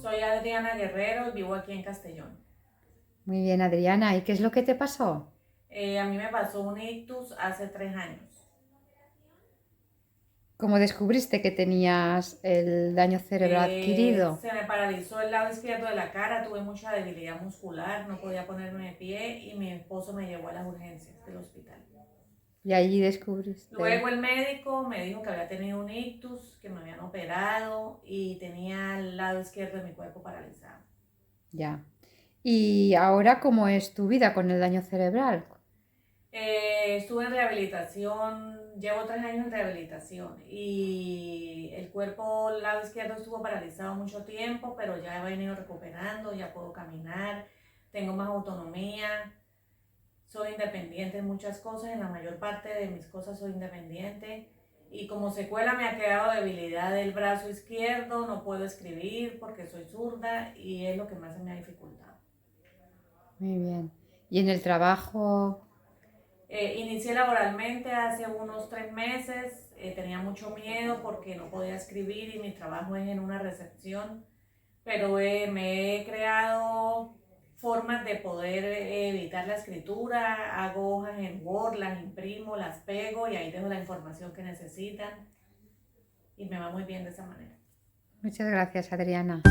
Soy Adriana Guerrero y vivo aquí en Castellón. Muy bien, Adriana. ¿Y qué es lo que te pasó? A mí me pasó un ictus hace 3 años. ¿Cómo descubriste que tenías el daño cerebral adquirido? Se me paralizó el lado izquierdo de la cara, tuve mucha debilidad muscular, no podía ponerme de pie y mi esposo me llevó a las urgencias del hospital. Y allí descubriste. Luego el médico me dijo que había tenido un ictus, que me habían operado y tenía el lado izquierdo de mi cuerpo paralizado. Ya. ¿Y ahora cómo es tu vida con el daño cerebral? Estuve en rehabilitación, llevo 3 años en rehabilitación y el cuerpo, el lado izquierdo estuvo paralizado mucho tiempo, pero ya he venido recuperando, ya puedo caminar, tengo más autonomía, soy independiente en muchas cosas, en la mayor parte de mis cosas soy independiente y como secuela me ha quedado debilidad del brazo izquierdo, no puedo escribir porque soy zurda y es lo que más se me ha dificultado. Muy bien. ¿Y en el trabajo? Inicié laboralmente hace unos 3 meses, tenía mucho miedo porque no podía escribir y mi trabajo es en una recepción, pero me he creado formas de poder evitar la escritura, hago hojas en Word, las imprimo, las pego y ahí tengo la información que necesitan y me va muy bien de esa manera. Muchas gracias, Adriana.